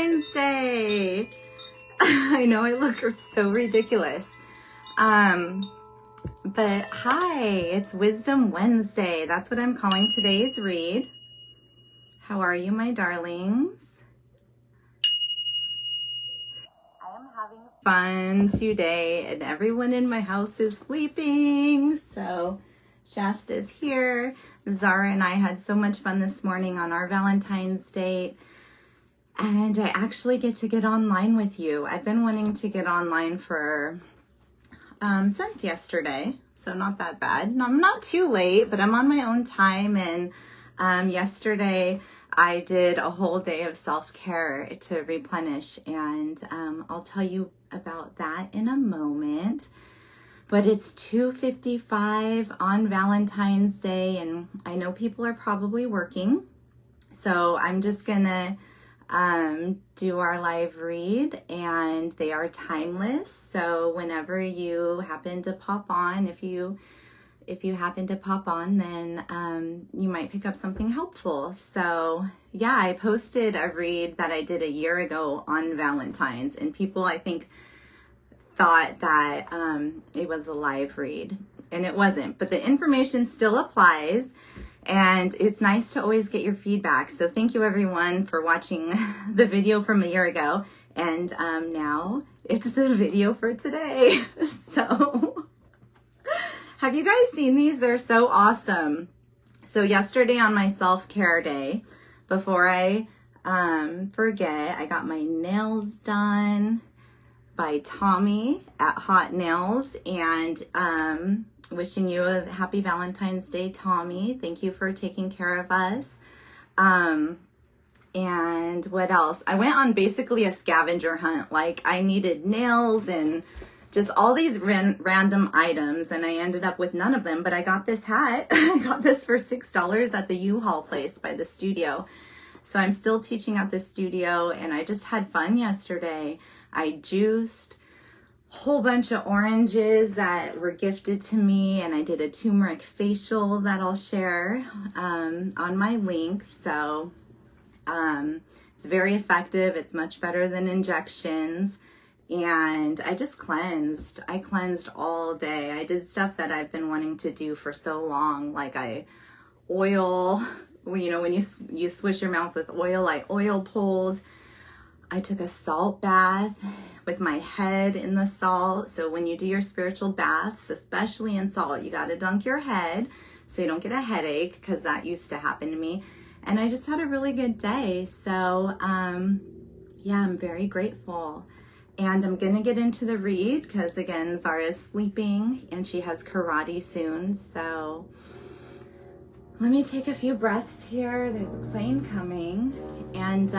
Valentine's Day. I know I look so ridiculous. But hi, it's Wisdom Wednesday. That's what I'm calling today's read. How are you, my darlings? I am having fun today, and everyone in my house is sleeping. So Shasta's here. Zara and I had so much fun this morning on our Valentine's date. And I actually get to get online with you. I've been wanting to get online for since yesterday, so not that bad. I'm not too late, but I'm on my own time. And yesterday I did a whole day of self-care to replenish, and I'll tell you about that in a moment. But it's 2:55 on Valentine's Day, and I know people are probably working, so I'm just gonna do our live read, and they are timeless. So whenever you happen to pop on, if you happen to pop on, then you might pick up something helpful. So yeah, I posted a read that I did a year ago on Valentine's, and people, I think, thought that it was a live read, and it wasn't, but the information still applies. And it's nice to always get your feedback. So thank you everyone for watching the video from a year ago. And now it's the video for today. So have you guys seen these? They're so awesome. So yesterday on my self-care day, before I forget, I got my nails done by Tommy at Hot Nails, and wishing you a happy Valentine's Day, Tommy. Thank you for taking care of us. And what else? I went on basically a scavenger hunt. Like, I needed nails and just all these random items, and I ended up with none of them, but I got this hat. I got this for $6 at the U-Haul place by the studio. So I'm still teaching at the studio, and I just had fun yesterday. I juiced whole bunch of oranges that were gifted to me, and I did a turmeric facial that I'll share on my links. So it's very effective. It's much better than injections. And I just cleansed. I cleansed all day. I did stuff that I've been wanting to do for so long. Like, I oil, you know, when you swish your mouth with oil, I oil pulled. I took a salt bath with my head in the salt. So when you do your spiritual baths, especially in salt, you got to dunk your head so you don't get a headache, because that used to happen to me. And I just had a really good day. So yeah, I'm very grateful. And I'm going to get into the read because, again, Zara's sleeping and she has karate soon. So let me take a few breaths here. There's a plane coming. And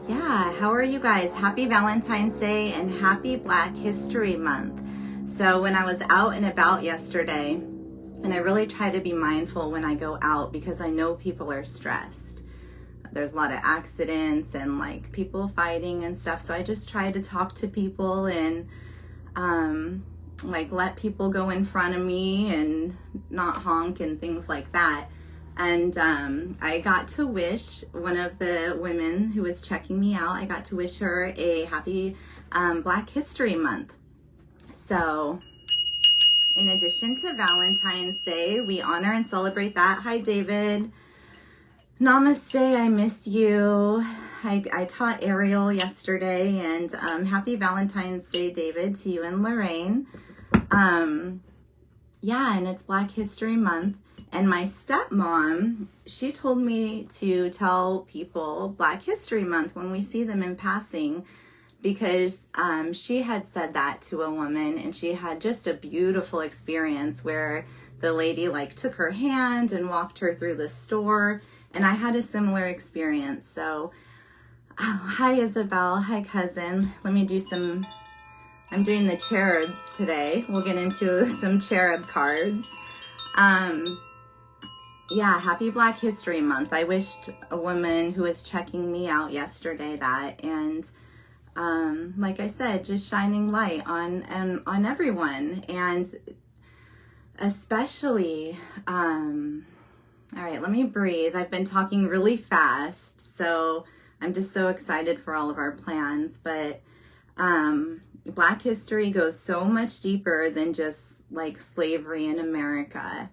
yeah, how are you guys? Happy Valentine's Day and happy Black History Month. So when I was out and about yesterday, and I really try to be mindful when I go out because I know people are stressed. There's a lot of accidents and like people fighting and stuff. So I just try to talk to people and like let people go in front of me and not honk and things like that. And I got to wish one of the women who was checking me out, I got to wish her a happy Black History Month. So in addition to Valentine's Day, we honor and celebrate that. Hi, David. Namaste, I miss you. I taught Ariel yesterday, and happy Valentine's Day, David, to you and Lorraine. Yeah, and it's Black History Month. And my stepmom, she told me to tell people Black History Month when we see them in passing, because she had said that to a woman, and she had just a beautiful experience where the lady like took her hand and walked her through the store. And I had a similar experience. So, hi Isabel, hi cousin. Let me do some, I'm doing the cherubs today. We'll get into some cherub cards. Yeah, happy Black History Month. I wished a woman who was checking me out yesterday that, and like I said, just shining light on everyone, and especially, all right, let me breathe. I've been talking really fast, so I'm just so excited for all of our plans. But Black history goes so much deeper than just like slavery in America,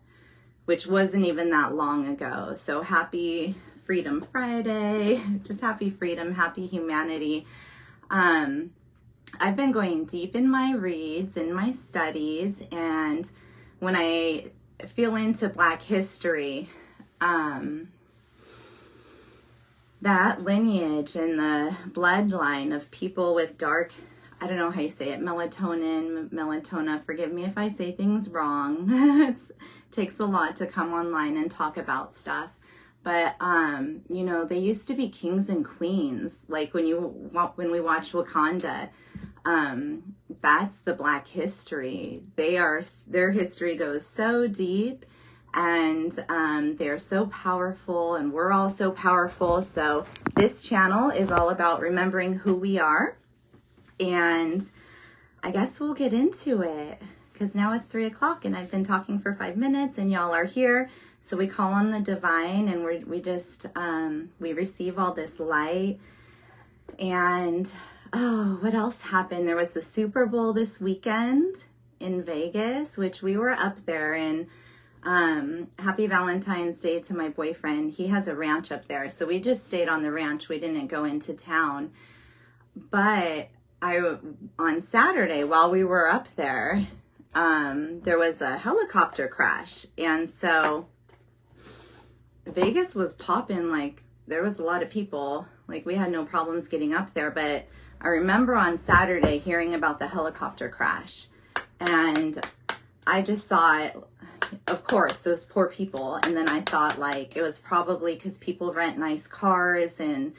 which wasn't even that long ago. So happy Freedom Friday, just happy freedom, happy humanity. I've been going deep in my reads, in my studies, and when I feel into Black history, that lineage and the bloodline of people with dark, I don't know how you say it, melatona, forgive me if I say things wrong. It takes a lot to come online and talk about stuff. But, you know, they used to be kings and queens. Like when we watch Wakanda, that's the Black history. Their history goes so deep, and they're so powerful, and we're all so powerful. So this channel is all about remembering who we are. And I guess we'll get into it, because now it's 3 o'clock and I've been talking for 5 minutes and y'all are here. So we call on the divine, and we receive all this light. And oh, what else happened? There was the Super Bowl this weekend in Vegas, which we were up there. And happy Valentine's Day to my boyfriend. He has a ranch up there, so we just stayed on the ranch. We didn't go into town. But on Saturday, while we were up there, there was a helicopter crash, and so Vegas was popping. Like, there was a lot of people. Like, we had no problems getting up there. But I remember on Saturday hearing about the helicopter crash, and I just thought, of course, those poor people. And then I thought, like, it was probably because people rent nice cars and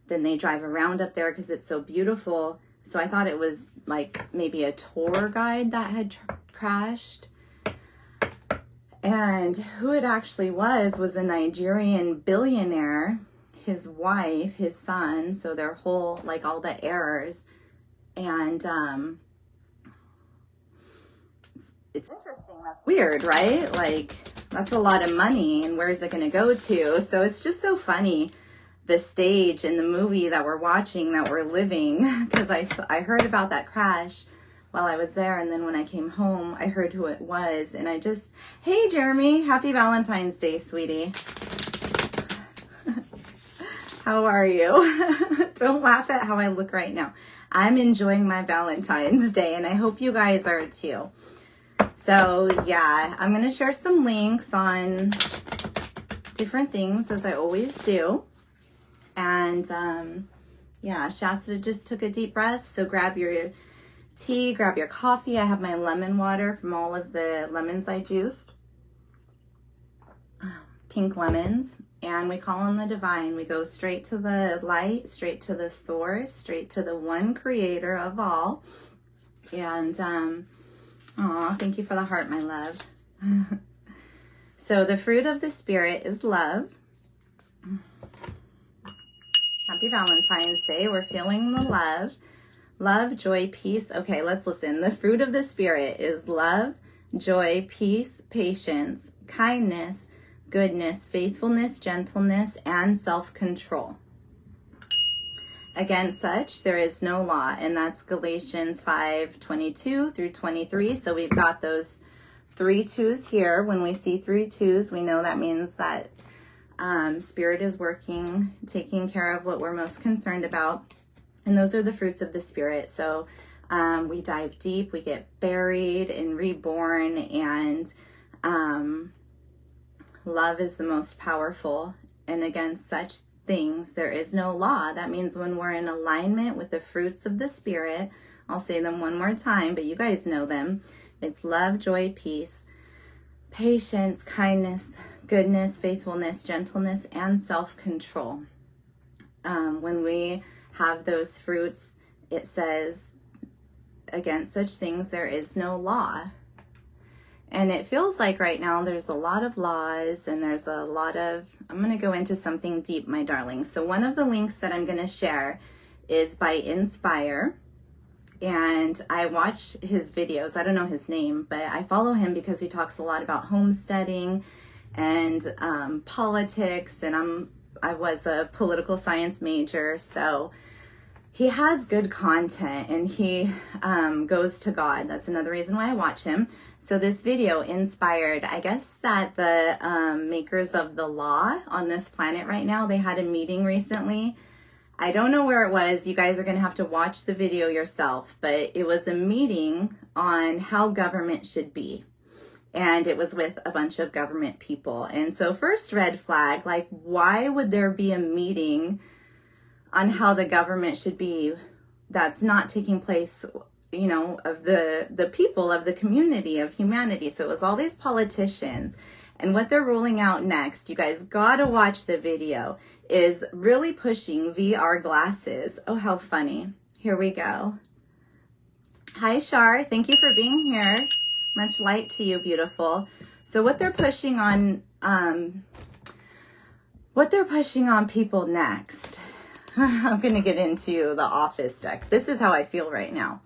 then they drive around up there because it's so beautiful. So I thought it was like maybe a tour guide that had crashed. And who it actually was a Nigerian billionaire, his wife, his son, so their whole, like, all the heirs. And it's interesting. That's weird, right? Like, that's a lot of money, and where's it going to go to? So it's just so funny, the stage in the movie that we're watching, that we're living, because I heard about that crash while I was there, and then when I came home, I heard who it was, and I just, hey Jeremy, happy Valentine's Day, sweetie. How are you? Don't laugh at how I look right now. I'm enjoying my Valentine's Day, and I hope you guys are too. So yeah, I'm going to share some links on different things, as I always do. And yeah, Shasta just took a deep breath, so grab your tea, grab your coffee. I have my lemon water from all of the lemons I juiced. Pink lemons. And we call on the divine. We go straight to the light, straight to the source, straight to the one creator of all. And aw, thank you for the heart, my love. So the fruit of the spirit is love. Happy Valentine's Day. We're feeling the love. Love, joy, peace. Okay, let's listen. The fruit of the spirit is love, joy, peace, patience, kindness, goodness, faithfulness, gentleness, and self-control. Against such, there is no law. And that's Galatians 5:22 through 23. So we've got those 3 2s here. When we see 3 2s, we know that means that Spirit is working, taking care of what we're most concerned about. And those are the fruits of the Spirit. So we dive deep, we get buried and reborn, and love is the most powerful. And against such things, there is no law. That means when we're in alignment with the fruits of the Spirit, I'll say them one more time, but you guys know them. It's love, joy, peace, patience, kindness, goodness, faithfulness, gentleness, and self-control. When we have those fruits, it says, against such things, there is no law. And it feels like right now there's a lot of laws, and there's a lot of, I'm going to go into something deep, my darlings. So one of the links that I'm going to share is by Inspire. And I watch his videos. I don't know his name, but I follow him because he talks a lot about homesteading and politics. And I'm I was a political science major, so he has good content, and he goes to God. That's another reason why I watch him. So this video inspired, I guess that the makers of the law on this planet right now, they had a meeting recently. I don't know where it was. You guys are going to have to watch the video yourself, but it was a meeting on how government should be. And it was with a bunch of government people. And so first red flag, like, why would there be a meeting on how the government should be that's not taking place, you know, of the people, of the community, of humanity? So it was all these politicians. And what they're rolling out next, you guys gotta watch the video, is really pushing VR glasses. Oh, how funny. Here we go. Hi, Shar. Thank you for being here. Much light to you, beautiful. So what they're pushing on people next. I'm going to get into the office deck. This is how I feel right now.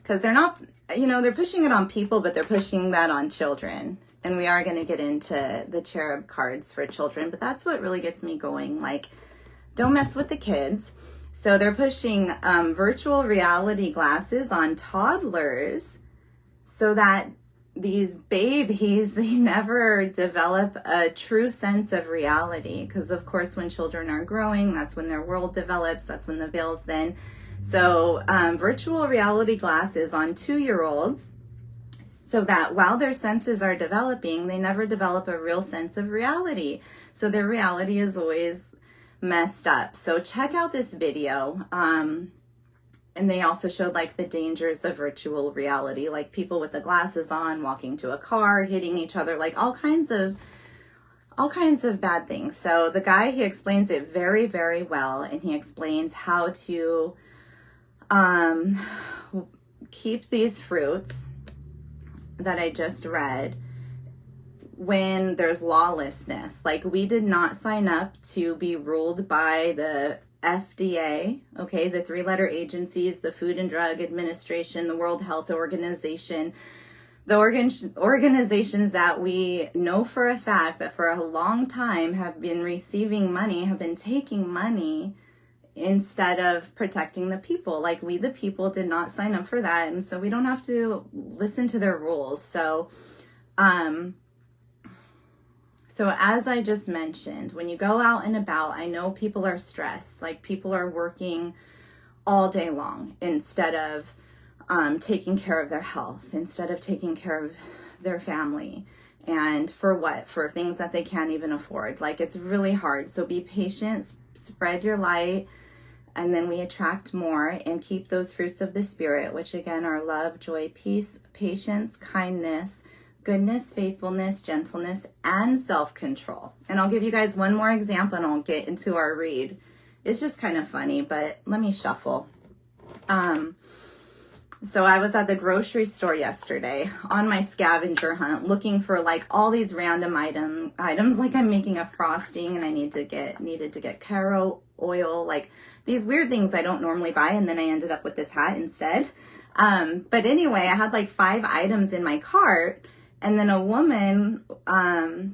Because they're not, you know, they're pushing it on people, but they're pushing that on children. And we are going to get into the cherub cards for children, but that's what really gets me going. Like, don't mess with the kids. So they're pushing virtual reality glasses on toddlers so that these babies, they never develop a true sense of reality. Because of course, when children are growing, that's when their world develops. That's when the veil's thin. So virtual reality glasses on 2-year-olds, so that while their senses are developing, they never develop a real sense of reality. So their reality is always messed up. So check out this video. And they also showed like the dangers of virtual reality, like people with the glasses on, walking to a car, hitting each other, like all kinds of bad things. So the guy, he explains it very, very well. And he explains how to keep these fruits that I just read when there's lawlessness. Like, we did not sign up to be ruled by the FDA, okay, the 3-letter agencies, the Food and Drug Administration, the World Health Organization, the organizations that we know for a fact that for a long time have been receiving money, have been taking money instead of protecting the people. Like, we the people did not sign up for that, and so we don't have to listen to their rules. So as I just mentioned, when you go out and about, I know people are stressed. Like, people are working all day long instead of taking care of their health, instead of taking care of their family. And for what? For things that they can't even afford. Like, it's really hard. So be patient, spread your light, and then we attract more and keep those fruits of the Spirit, which again are love, joy, peace, patience, kindness, goodness, faithfulness, gentleness, and self-control. And I'll give you guys one more example and I'll get into our read. It's just kind of funny, but let me shuffle. So I was at the grocery store yesterday on my scavenger hunt looking for like all these random items, like I'm making a frosting and I needed to get caro oil, like these weird things I don't normally buy, and then I ended up with this hat instead. But anyway, I had like 5 items in my cart. And then a woman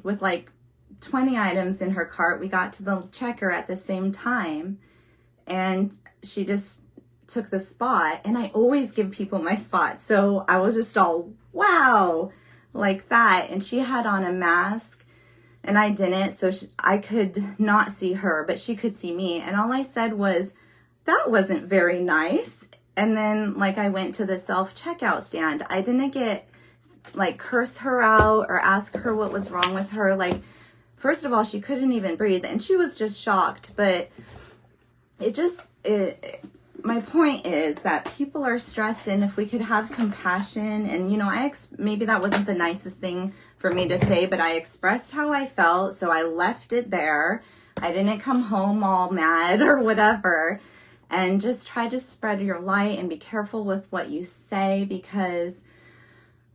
with like 20 items in her cart, we got to the checker at the same time. And she just took the spot. And I always give people my spot. So I was just all, wow, like that. And she had on a mask and I didn't. So I could not see her, but she could see me. And all I said was, that wasn't very nice. And then like I went to the self-checkout stand. I didn't get like curse her out or ask her what was wrong with her. Like, first of all, she couldn't even breathe and she was just shocked. But my point is that people are stressed, and if we could have compassion, and you know, maybe that wasn't the nicest thing for me to say, but I expressed how I felt, so I left it there. I didn't come home all mad or whatever. And just try to spread your light and be careful with what you say, because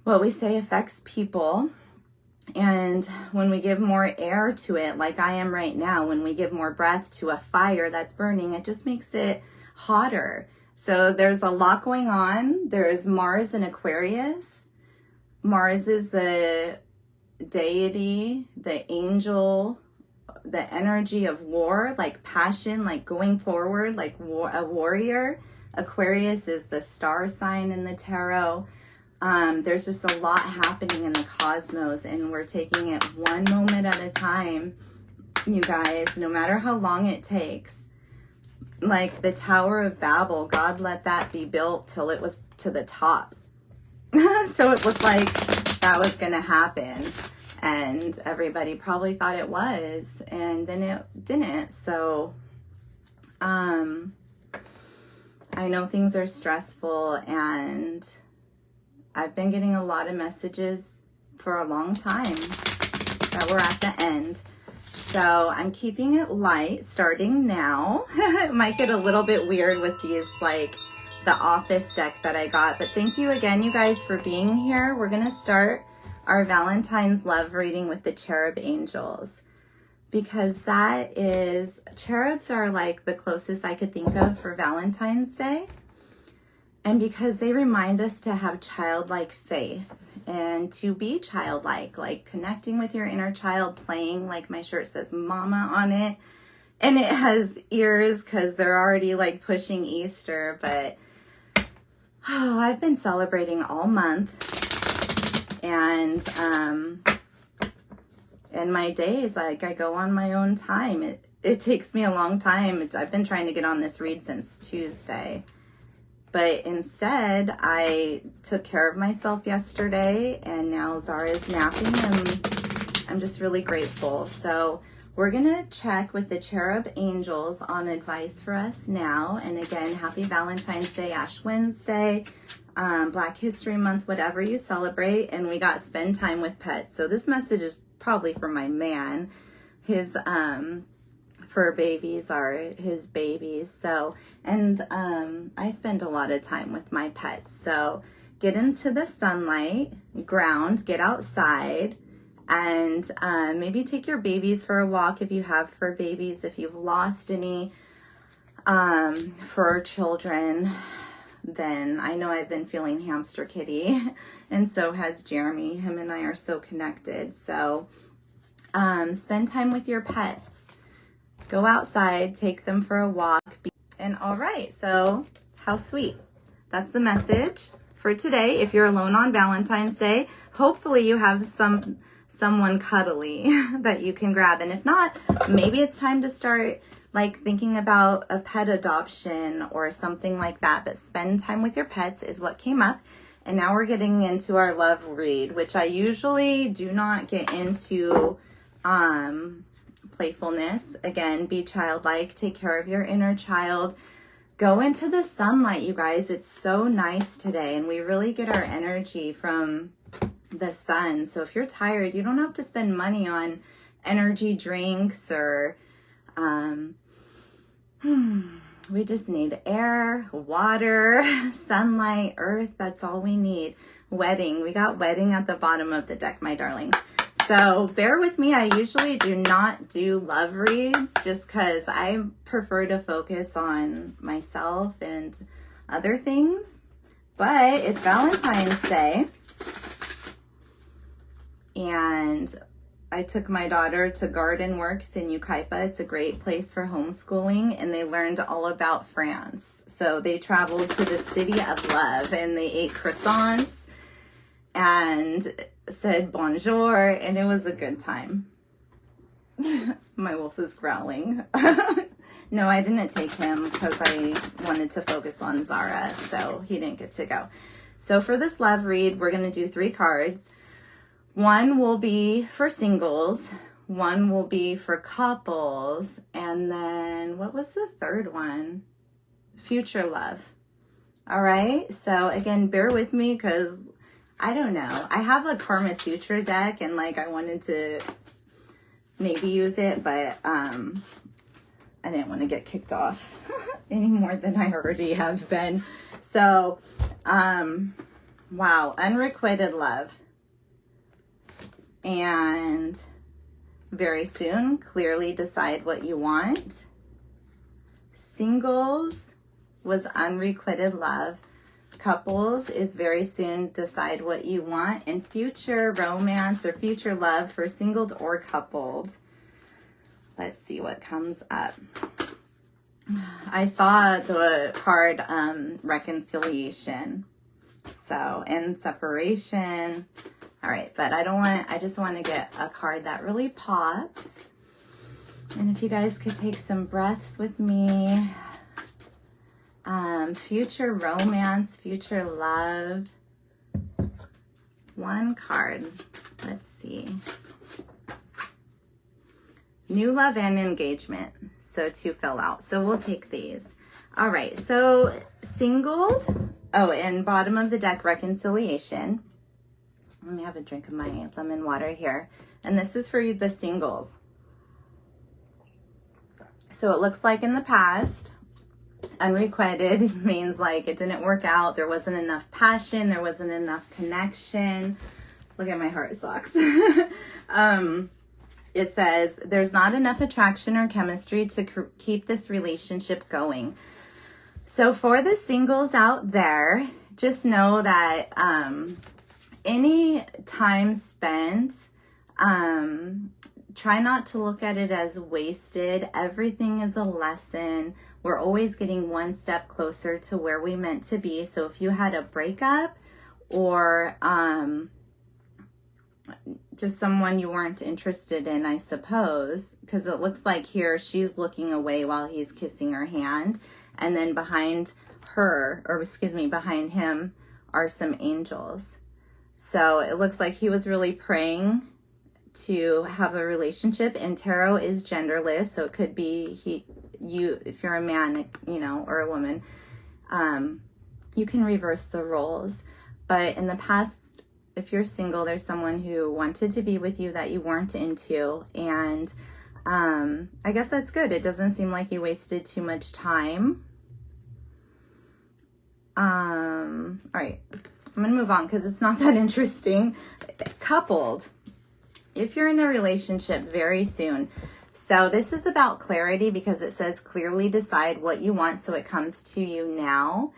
what we say affects people. And when we give more air to it, like I am right now, when we give more breath to a fire that's burning, it just makes it hotter. So there's a lot going on. There's Mars in Aquarius. Mars is the deity, the angel the energy of war, like passion, like going forward, like a warrior. Aquarius is the star sign in the tarot. There's just a lot happening in the cosmos, and we're taking it one moment at a time, you guys, no matter how long it takes. Like the Tower of Babel, God let that be built till it was to the top. So it looked like that was going to happen, and everybody probably thought it was, and then it didn't. So I know things are stressful, and I've been getting a lot of messages for a long time that we're at the end. So I'm keeping it light starting now. It might get a little bit weird with these, like the office deck that I got, but thank you again, you guys, for being here. We're going to start our Valentine's love reading with the cherub angels, because that is, cherubs are like the closest I could think of for Valentine's Day. And because they remind us to have childlike faith and to be childlike, like connecting with your inner child, playing, like my shirt says mama on it. And it has ears because they're already like pushing Easter. But oh, I've been celebrating all month. And my days, like I go on my own time. It takes me a long time. I've been trying to get on this read since Tuesday. But instead, I took care of myself yesterday, and now Zara's napping, and I'm just really grateful. So we're going to check with the cherub angels on advice for us now. And again, happy Valentine's Day, Ash Wednesday, Black History Month, whatever you celebrate. And we got spend time with pets. So this message is probably for my man. His fur babies are his babies. So, and I spend a lot of time with my pets. So get into the sunlight, ground, get outside, and maybe take your babies for a walk if you have fur babies. If you've lost any fur children, then I know I've been feeling hamster kitty, and so has Jeremy. Him and I are so connected. So spend time with your pets. Go outside, take them for a walk. And all right, so how sweet. That's the message for today. If you're alone on Valentine's Day, hopefully you have someone cuddly that you can grab. And if not, maybe it's time to start like thinking about a pet adoption or something like that. But spend time with your pets is what came up. And now we're getting into our love read, which I usually do not get into. Playfulness. Again, be childlike, take care of your inner child, go into the sunlight, you guys. It's so nice today, and we really get our energy from the sun. So if you're tired, you don't have to spend money on energy drinks or we just need air, water, sunlight, earth. That's all we need. Wedding. We got wedding at the bottom of the deck, my darlings. So bear with me. I usually do not do love reads just because I prefer to focus on myself and other things. But it's Valentine's Day. And I took my daughter to Garden Works in Ukaipa. It's a great place for homeschooling. And they learned all about France. So they traveled to the city of love and they ate croissants and said bonjour, and it was a good time. My wolf is growling. No, I didn't take him because I wanted to focus on Zara, so he didn't get to go. So for this love read, we're going to do 3 cards. One will be for singles, one will be for couples, and then what was the third one? Future love. All right, so again, bear with me because I don't know. I have a Karma Sutra deck, and like I wanted to maybe use it, but I didn't want to get kicked off any more than I already have been. So, wow, unrequited love. And very soon, clearly decide what you want. Singles was unrequited love. Couples is very soon, decide what you want. And future romance or future love for singled or coupled. let's see what comes up. I saw the card reconciliation. So, and separation. All right, but I just want to get a card that really pops. And if you guys could take some breaths with me. Future romance, future love. One card. Let's see. New love and engagement. So to fill out. So we'll take these. All right, so singled. Oh, and bottom of the deck, reconciliation. Let me have a drink of my lemon water here. And this is for the singles. So it looks like in the past, unrequited means like it didn't work out. There wasn't enough passion. There wasn't enough connection. Look at my heart socks. It says there's not enough attraction or chemistry to keep this relationship going. So for the singles out there, just know that any time spent, try not to look at it as wasted. Everything is a lesson. We're always getting one step closer to where we meant to be. So if you had a breakup or just someone you weren't interested in, I suppose, because it looks like here she's looking away while he's kissing her hand. And then behind her, or excuse me, behind him are some angels. So it looks like he was really praying to have a relationship, and tarot is genderless. So it could be you, if you're a man, you know, or a woman, you can reverse the roles. But in the past, if you're single, there's someone who wanted to be with you that you weren't into. And I guess that's good. It doesn't seem like you wasted too much time. All right, I'm going to move on because it's not that interesting. Coupled, if you're in a relationship very soon. So this is about clarity because it says clearly decide what you want so it comes to you now.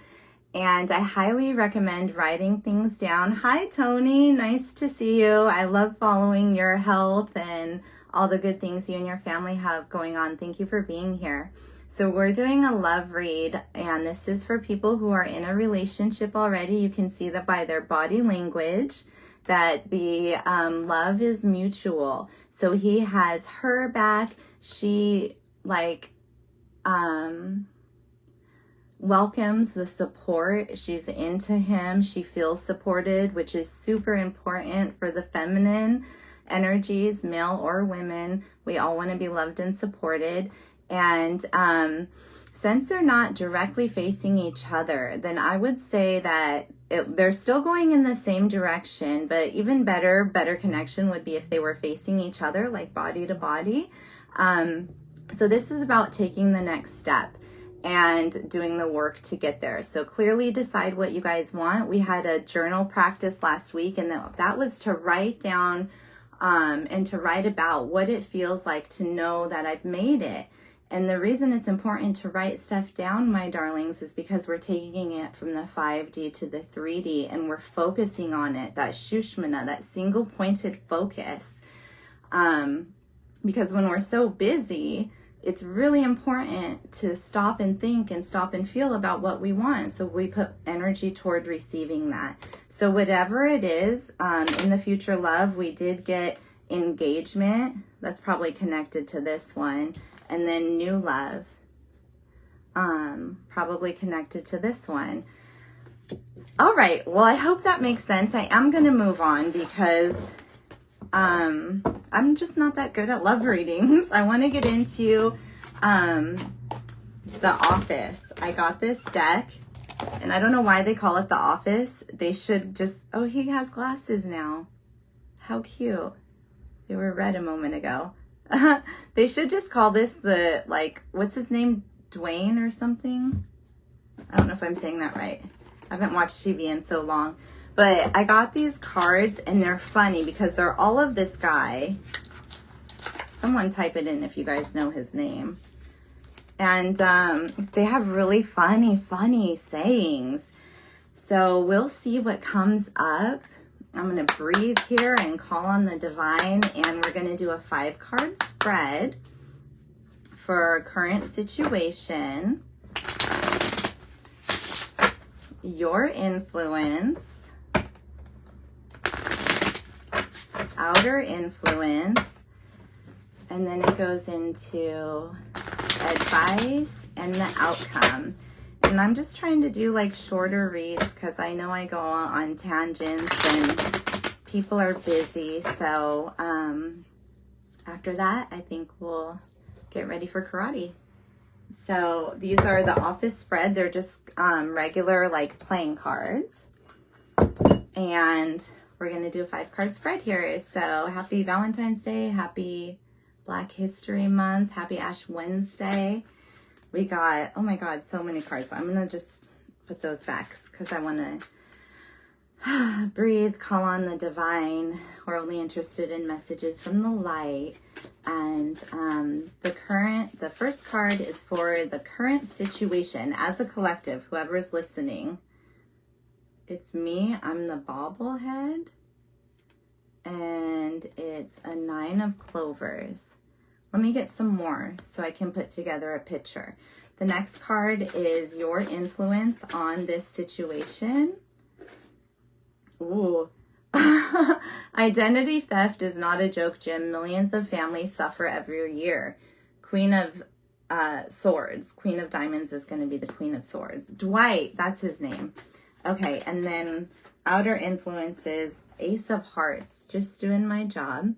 And I highly recommend writing things down. Hi, Tony. Nice to see you. I love following your health and all the good things you and your family have going on. Thank you for being here. So we're doing a love read, and this is for people who are in a relationship already. You can see that by their body language that the love is mutual. So he has her back. She welcomes the support. She's into him. She feels supported, which is super important for the feminine energies, male or women. We all want to be loved and supported. And since they're not directly facing each other, then I would say that they're still going in the same direction, but even better connection would be if they were facing each other, like body to body. So this is about taking the next step and doing the work to get there. So clearly decide what you guys want. We had a journal practice last week, and that was to write down and to write about what it feels like to know that I've made it. And the reason it's important to write stuff down, my darlings, is because we're taking it from the 5D to the 3D, and we're focusing on it, that Shushmana, that single pointed focus. Because when we're so busy, it's really important to stop and think and stop and feel about what we want. So we put energy toward receiving that. So whatever it is, in the future love, we did get engagement. That's probably connected to this one. And then new love, probably connected to this one. All right, well, I hope that makes sense. I am going to move on because I'm just not that good at love readings. I want to get into The Office. I got this deck, and I don't know why they call it The Office. They should just, oh, he has glasses now. How cute. They were red a moment ago. They should just call this the, like, what's his name? Dwayne or something? I don't know if I'm saying that right. I haven't watched TV in so long. But I got these cards, and they're funny because they're all of this guy. Someone type it in if you guys know his name. And they have really funny sayings. So we'll see what comes up. I'm going to breathe here and call on the divine, and we're going to do a 5-card spread. for current situation, your influence, outer influence, and then it goes into advice and the outcome. And I'm just trying to do like shorter reads because I know I go on tangents and people are busy. So after that, I think we'll get ready for karate. So these are the office spread. They're just regular like playing cards. And we're going to do a 5-card spread here. So happy Valentine's Day. Happy Black History Month. Happy Ash Wednesday. We got, oh my God, so many cards. I'm going to just put those back because I want to breathe, call on the divine. We're only interested in messages from the light. And the first card is for the current situation as a collective, whoever's listening. It's me, I'm the bobblehead. And it's a 9 of clovers. Let me get some more so I can put together a picture. The next card is your influence on this situation. Ooh. Identity theft is not a joke, Jim. Millions of families suffer every year. Queen of Swords. Queen of Diamonds is going to be the Queen of Swords. Dwight, that's his name. Okay, and then outer influences, Ace of Hearts. Just doing my job.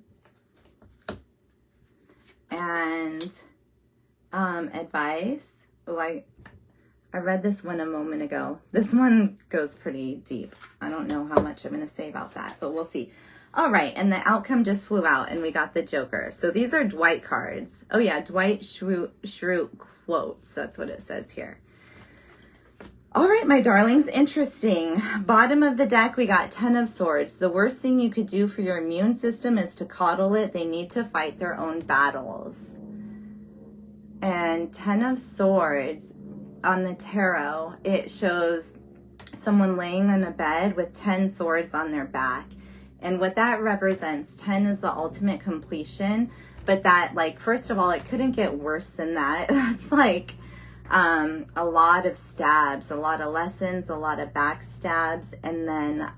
And advice. Oh, I read this one a moment ago. This one goes pretty deep. I don't know how much I'm going to say about that, but we'll see. All right, and the outcome just flew out, and we got the Joker. So these are Dwight cards. Oh yeah, Dwight Schrute quotes. That's what it says here. All right, my darlings, interesting. Bottom of the deck, we got 10 of Swords. The worst thing you could do for your immune system is to coddle it. They need to fight their own battles. And 10 of Swords on the tarot, it shows someone laying in a bed with 10 swords on their back. And what that represents, 10 is the ultimate completion. But that, like, first of all, it couldn't get worse than that. That's like a lot of stabs, a lot of lessons, a lot of backstabs, and then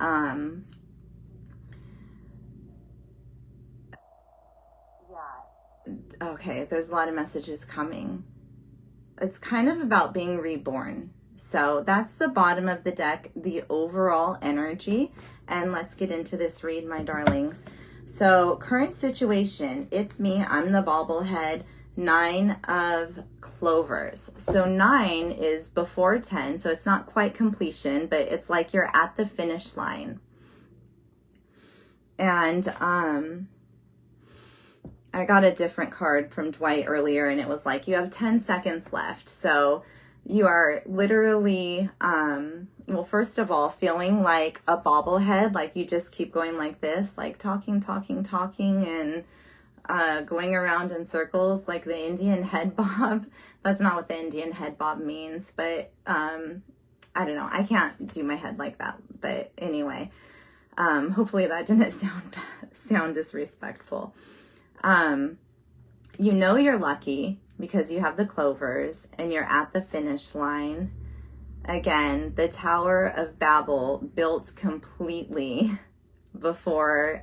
okay, there's a lot of messages coming. It's kind of about being reborn. So that's the bottom of the deck, the overall energy. And let's get into this read, my darlings. So current situation, it's me, I'm the bobblehead, 9 of clovers. So 9 is before 10, so it's not quite completion, but it's like you're at the finish line. And I got a different card from Dwight earlier, and it was like, you have 10 seconds left. So you are literally, well, first of all, feeling like a bobblehead, like you just keep going like this, like talking, and going around in circles like the Indian head bob. That's not what the Indian head bob means, but I don't know. I can't do my head like that. But anyway, hopefully that didn't sound disrespectful. You know you're lucky because you have the clovers and you're at the finish line. Again, the Tower of Babel built completely before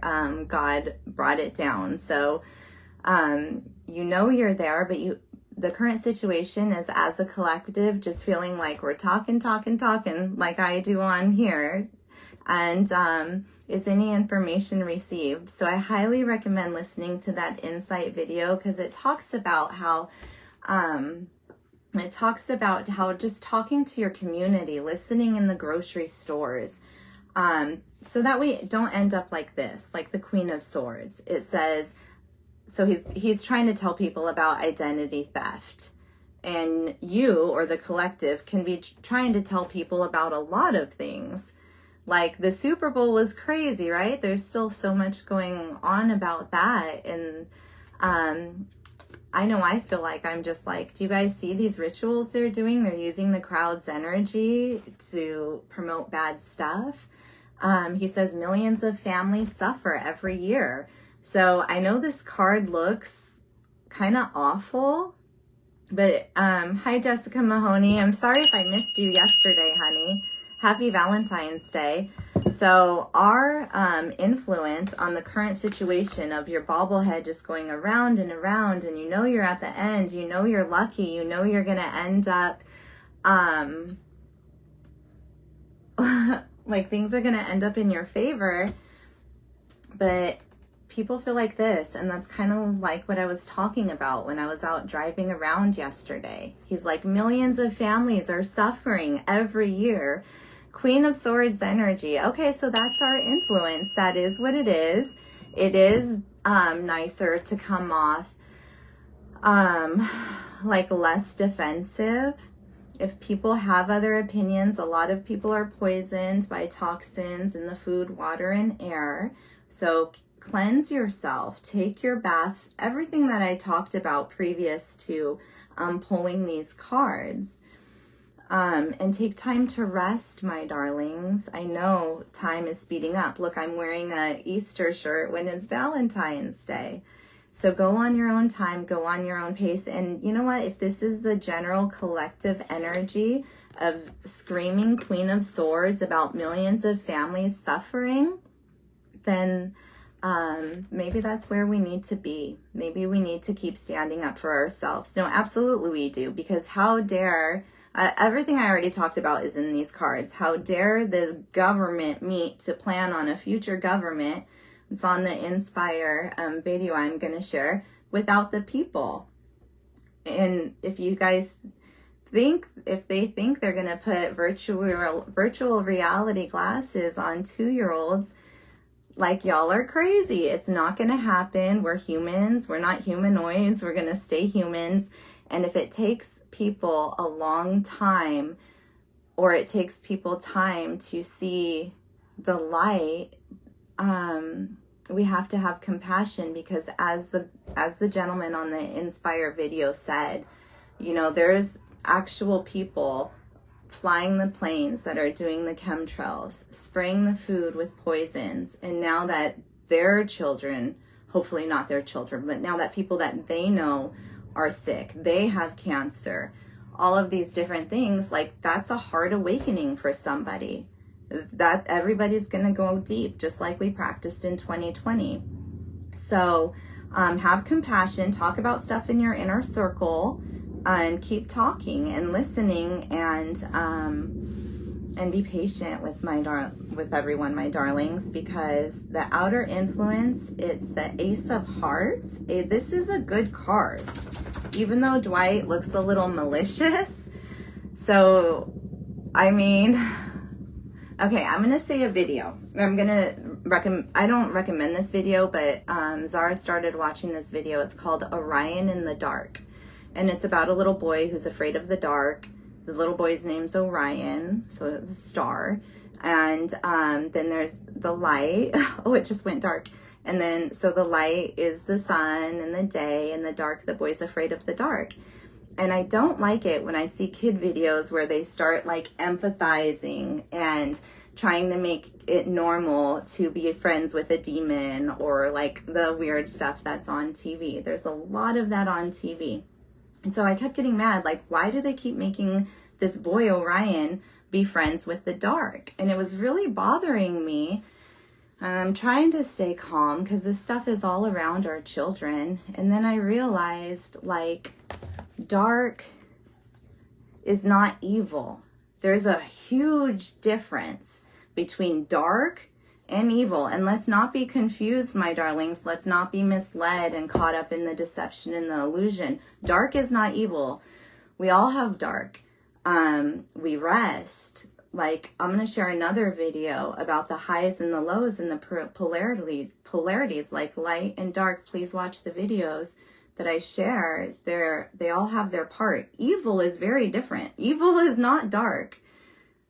God brought it down. So you know you're there, but the current situation is as a collective just feeling like we're talking like I do on here. And is any information received? So I highly recommend listening to that insight video because it talks about how just talking to your community, listening in the grocery stores, so that we don't end up like this, like the Queen of Swords. It says, so he's trying to tell people about identity theft. And you, or the collective, can be trying to tell people about a lot of things. Like the Super Bowl was crazy, right? There's still so much going on about that. And I know I feel like I'm just like, do you guys see these rituals they're doing? They're using the crowd's energy to promote bad stuff. He says millions of families suffer every year. So I know this card looks kind of awful, But hi, Jessica Mahoney. I'm sorry if I missed you yesterday, honey. Happy Valentine's Day. So our influence on the current situation of your bobblehead just going around and around, and you know you're at the end, you know you're lucky, you know you're going to end up, like things are going to end up in your favor, but people feel like this, and that's kind of like what I was talking about when I was out driving around yesterday. He's like, millions of families are suffering every year. Queen of Swords energy. Okay, so that's our influence. That is what it is. It is nicer to come off like less defensive. If people have other opinions, a lot of people are poisoned by toxins in the food, water, and air. So cleanse yourself, take your baths, everything that I talked about previous to pulling these cards. And take time to rest, my darlings. I know time is speeding up. Look, I'm wearing a Easter shirt when it's Valentine's Day. So go on your own time, go on your own pace. And you know what? If this is the general collective energy of screaming Queen of Swords about millions of families suffering, then maybe that's where we need to be. Maybe we need to keep standing up for ourselves. No, absolutely we do, because how dare, everything I already talked about is in these cards. How dare this government meet to plan on a future government? It's on the Inspire video I'm going to share, without the people. And if you guys think, if they think they're going to put virtual reality glasses on 2-year-olds, like, y'all are crazy. It's not going to happen. We're humans. We're not humanoids. We're going to stay humans. And if it takes people a long time, or it takes people time to see the light, we have to have compassion, because as the gentleman on the Inspire video said, you know, there's actual people flying the planes that are doing the chemtrails, spraying the food with poisons, and now that their children, hopefully not their children, but now that people that they know are sick, they have cancer, all of these different things, like, that's a hard awakening for somebody. That everybody's going to go deep, just like we practiced in 2020. So have compassion, talk about stuff in your inner circle, and keep talking and listening, and be patient with with everyone, my darlings, because the outer influence, it's the Ace of Hearts. This is a good card, even though Dwight looks a little malicious. So, I mean, okay, I'm going to say a video. I'm going to I don't recommend this video, but Zara started watching this video. It's called Orion in the Dark. And it's about a little boy who's afraid of the dark. The little boy's name's Orion, so it's a star. And then there's the light. Oh, it just went dark. And then, so the light is the sun and the day, and the dark, the boy's afraid of the dark. And I don't like it when I see kid videos where they start like empathizing and trying to make it normal to be friends with a demon, or like the weird stuff that's on TV. There's a lot of that on TV. And so I kept getting mad, like, why do they keep making this boy Orion be friends with the dark? And it was really bothering me. And I'm trying to stay calm because this stuff is all around our children. And then I realized, like, dark is not evil. There's a huge difference between dark and evil. And let's not be confused, my darlings. Let's not be misled and caught up in the deception and the illusion. Dark is not evil. We all have dark. We rest. Like, I'm going to share another video about the highs and the lows and the polarities, like light and dark. Please watch the videos that I share. They all have their part. Evil is very different. Evil is not dark.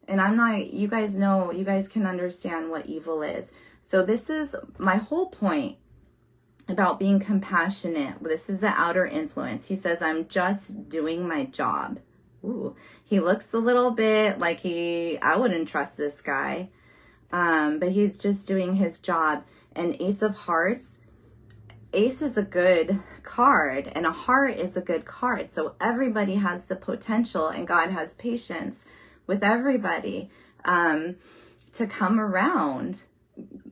And I'm not, you guys know, you guys can understand what evil is. So this is my whole point about being compassionate. This is the outer influence. He says, I'm just doing my job. Ooh, he looks a little bit like I wouldn't trust this guy. But he's just doing his job. And Ace of Hearts, Ace is a good card, and a heart is a good card. So everybody has the potential, and God has patience with everybody to come around.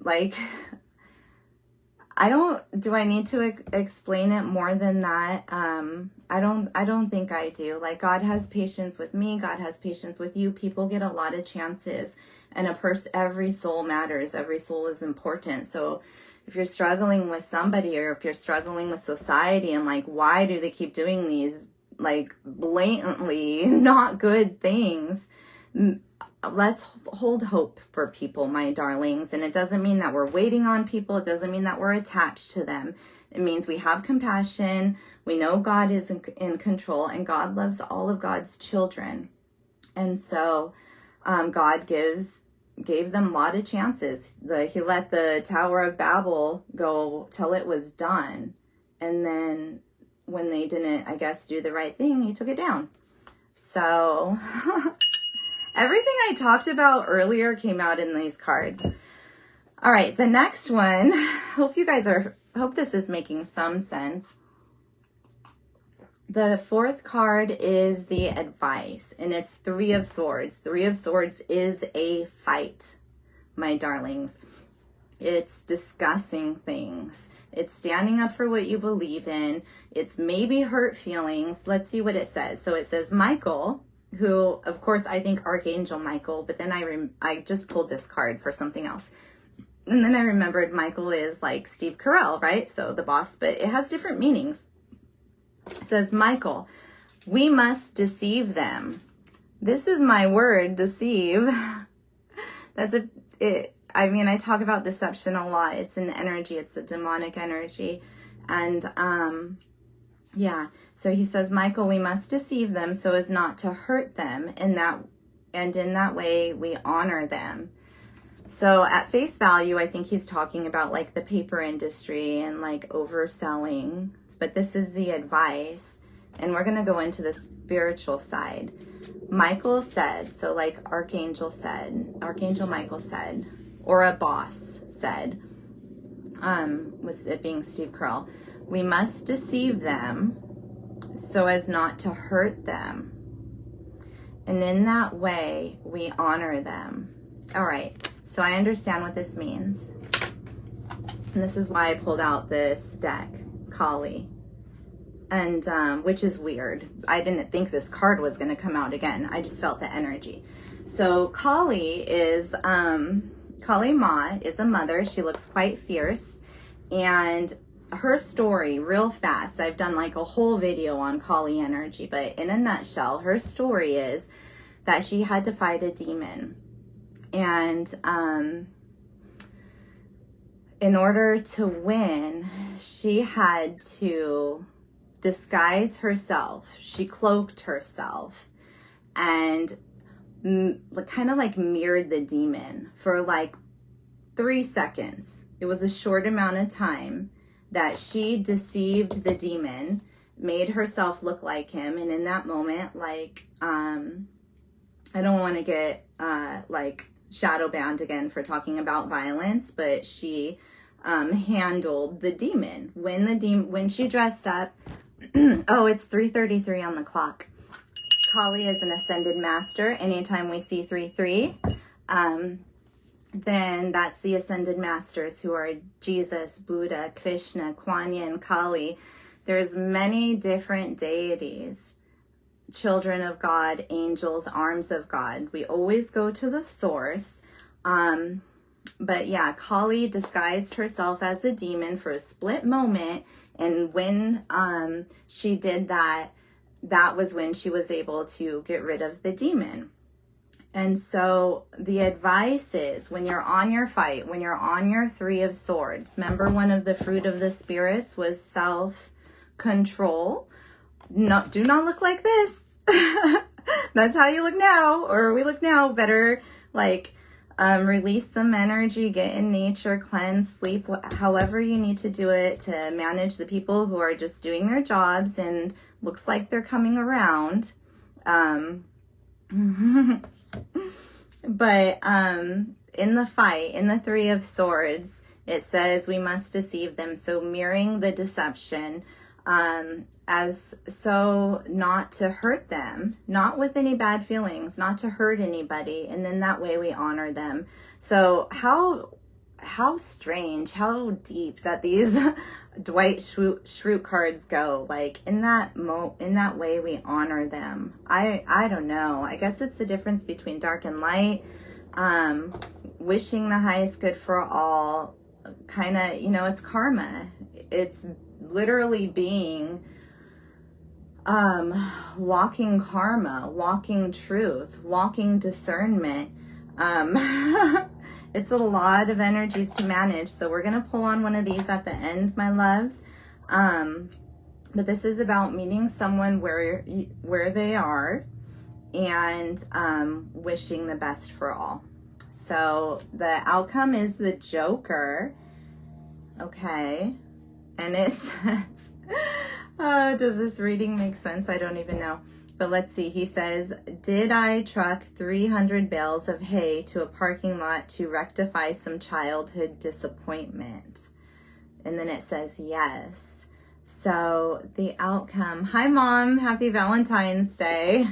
Like, do I need to explain it more than that? I don't think I do. Like, God has patience with me. God has patience with you. People get a lot of chances, and every soul matters. Every soul is important. So if you're struggling with somebody, or if you're struggling with society, and like, why do they keep doing these like blatantly not good things? Let's hold hope for people, my darlings. And it doesn't mean that we're waiting on people. It doesn't mean that we're attached to them. It means we have compassion. We know God is in control, and God loves all of God's children. And so God gave them a lot of chances. He let the Tower of Babel go till it was done. And then when they didn't, I guess, do the right thing, he took it down. So everything I talked about earlier came out in these cards. All right, the next one. Hope this is making some sense. The fourth card is the advice, and it's Three of Swords. Three of Swords is a fight, my darlings. It's discussing things. It's standing up for what you believe in. It's maybe hurt feelings. Let's see what it says. So it says Michael, who, of course, I think Archangel Michael, but then I just pulled this card for something else. And then I remembered Michael is like Steve Carell, right? So the boss, but it has different meanings. It says, Michael, we must deceive them. This is my word, deceive. I talk about deception a lot. It's an energy. It's a demonic energy. And yeah. So he says, Michael, we must deceive them so as not to hurt them. And in that way, we honor them. So at face value, I think he's talking about like the paper industry and like overselling. But this is the advice. And we're going to go into the spiritual side. Michael said, so like Archangel Michael said, or a boss said, with it being Steve Carell, we must deceive them so as not to hurt them. And in that way, we honor them. All right, so I understand what this means. And this is why I pulled out this deck, Kali. And which is weird. I didn't think this card was going to come out again. I just felt the energy. So Kali is, Kali Ma is a mother. She looks quite fierce. And her story, real fast, I've done like a whole video on Kali energy, but in a nutshell, her story is that she had to fight a demon. And in order to win, she had to disguise herself. She cloaked herself and kind of like mirrored the demon for like 3 seconds. It was a short amount of time that she deceived the demon, made herself look like him. And in that moment, like, I don't want to get like shadow banned again for talking about violence, but she handled the demon. When she dressed up, oh, it's 3:33 on the clock. Kali is an ascended master. Anytime we see 3-3, then that's the ascended masters, who are Jesus, Buddha, Krishna, Kuan Yin, Kali. There's many different deities, children of God, angels, arms of God. We always go to the source. But yeah, Kali disguised herself as a demon for a split moment. And when she did that, that was when she was able to get rid of the demon. And so the advice is, when you're on your fight, when you're on your Three of Swords, remember one of the fruit of the spirits was self-control. No, do not look like this. That's how you look now, or we look now. Better like release some energy, get in nature, cleanse, sleep, however you need to do it to manage the people who are just doing their jobs and looks like they're coming around. But in the fight, in the Three of Swords, It says we must deceive them. So mirroring the deception, as so not to hurt them, not with any bad feelings, not to hurt anybody. And then that way we honor them. So how strange, how deep that these Dwight Schrute cards go. Like in that way we honor them. I don't know. I guess it's the difference between dark and light. Wishing the highest good for all, kind of, you know, it's karma. It's literally being walking karma, walking truth, walking discernment. It's a lot of energies to manage. So we're going to pull on one of these at the end, my loves. But this is about meeting someone where they are and wishing the best for all. So the outcome is the Joker. Okay. And it says, does this reading make sense? I don't even know. But let's see. He says, did I truck 300 bales of hay to a parking lot to rectify some childhood disappointment? And then it says, yes. So the outcome. Hi, Mom. Happy Valentine's Day.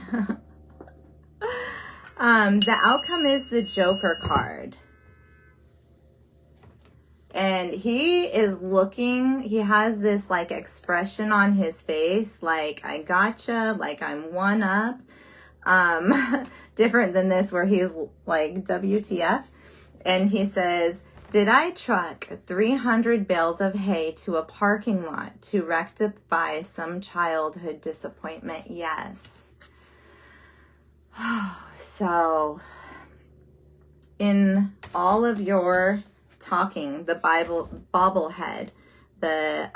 The outcome is the Joker card. And he is looking, he has this like expression on his face, like, I gotcha, like I'm one up. Different than this where he's like, WTF. And he says, did I truck 300 bales of hay to a parking lot to rectify some childhood disappointment? Yes. So, in all of your talking, the bobblehead, the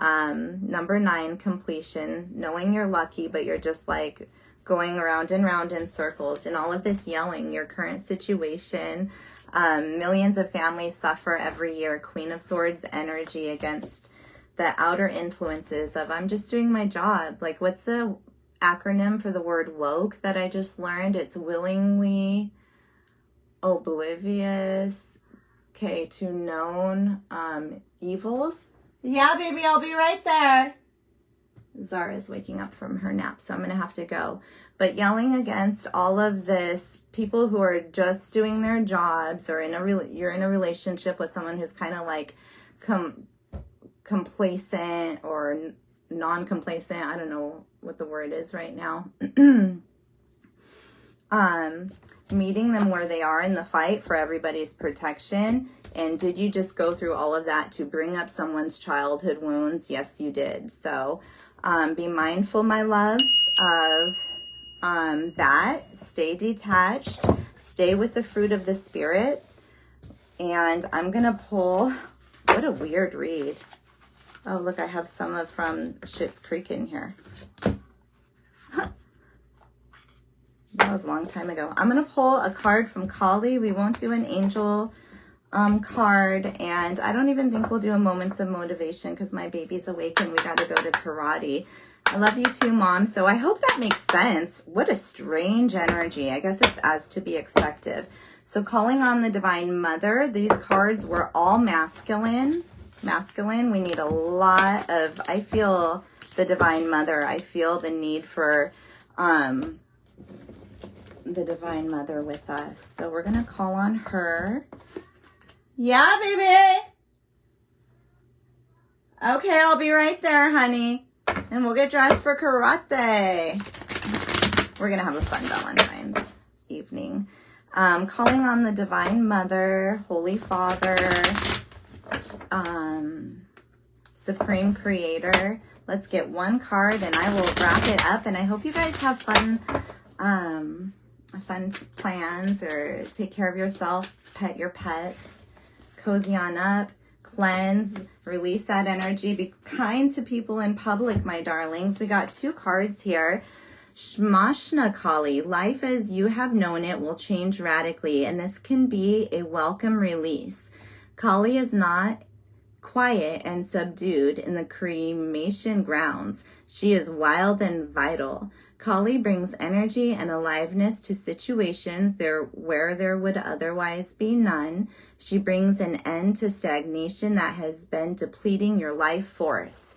number 9 completion, knowing you're lucky, but you're just like going around and round in circles, and all of this yelling, your current situation, millions of families suffer every year, Queen of Swords energy against the outer influences of I'm just doing my job. Like, what's the acronym for the word woke that I just learned? It's willingly oblivious, okay, to known evils. Yeah, baby, I'll be right there. Zara's waking up from her nap, so I'm going to have to go. But yelling against all of this, people who are just doing their jobs, or you're in a relationship with someone who's kind of like complacent or non-complacent. I don't know what the word is right now. Meeting them where they are in the fight for everybody's protection. And did you just go through all of that to bring up someone's childhood wounds? Yes, you did. So be mindful, my loves, of that. Stay detached. Stay with the fruit of the Spirit. And I'm going to pull, what a weird read. Oh, look, I have some from Schitt's Creek in here. That was a long time ago. I'm going to pull a card from Kali. We won't do an angel card, and I don't even think we'll do a moments of motivation because my baby's awake and we got to go to karate. I love you too, Mom. So I hope that makes sense. What a strange energy. I guess it's as to be expected. So calling on the Divine Mother. These cards were all masculine. We need a lot of, I feel the Divine Mother. I feel the need for the Divine Mother with us. So we're going to call on her. Yeah, baby. Okay, I'll be right there, honey. And we'll get dressed for karate. We're going to have a fun Valentine's evening. Calling on the Divine Mother, Holy Father, Supreme Creator. Let's get one card and I will wrap it up. And I hope you guys have fun plans, or take care of yourself, pet your pets, cozy on up, cleanse, release that energy, be kind to people in public, my darlings. We got 2 cards here. Shmashna Kali, life as you have known it will change radically, and this can be a welcome release. Kali is not quiet and subdued in the cremation grounds. She is wild and vital. Kali brings energy and aliveness to situations where there would otherwise be none. She brings an end to stagnation that has been depleting your life force.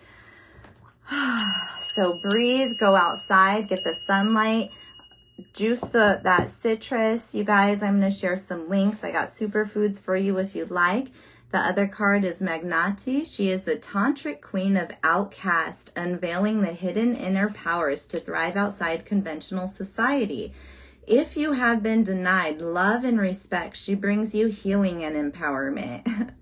So breathe, go outside, get the sunlight, juice that citrus. You guys, I'm going to share some links. I got superfoods for you if you'd like. The other card is Magnati. She is the tantric queen of outcast, unveiling the hidden inner powers to thrive outside conventional society. If you have been denied love and respect, she brings you healing and empowerment.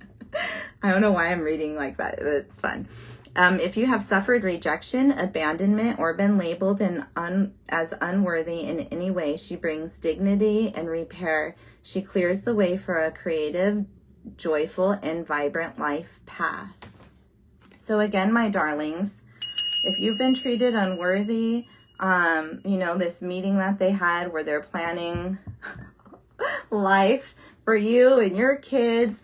I don't know why I'm reading like that, but it's fun. If you have suffered rejection, abandonment, or been labeled as unworthy in any way, she brings dignity and repair. She clears the way for a creative, joyful, and vibrant life path. So again, my darlings, if you've been treated unworthy, this meeting that they had where they're planning life for you and your kids,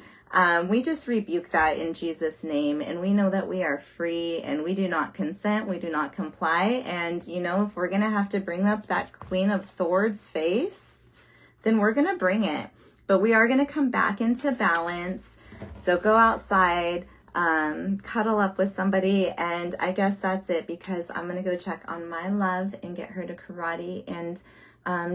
we just rebuke that in Jesus' name. And we know that we are free and we do not consent. We do not comply. And, if we're going to have to bring up that Queen of Swords face, then we're going to bring it. But we are going to come back into balance. So go outside, cuddle up with somebody. And I guess that's it, because I'm going to go check on my love and get her to karate. And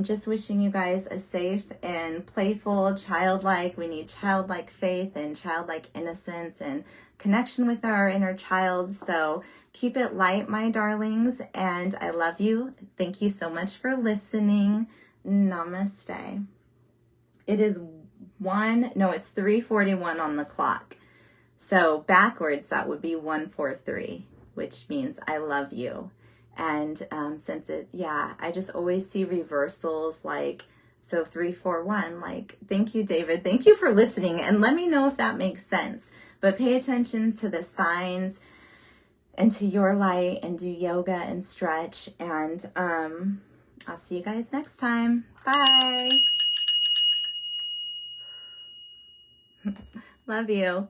just wishing you guys a safe and playful, childlike, we need childlike faith and childlike innocence and connection with our inner child. So keep it light, my darlings. And I love you. Thank you so much for listening. Namaste. It is 3:41 on the clock. So backwards, that would be 143, which means I love you. And I just always see reversals, so 341, thank you, David. Thank you for listening. And let me know if that makes sense. But pay attention to the signs and to your light and do yoga and stretch. And I'll see you guys next time. Bye. Love you.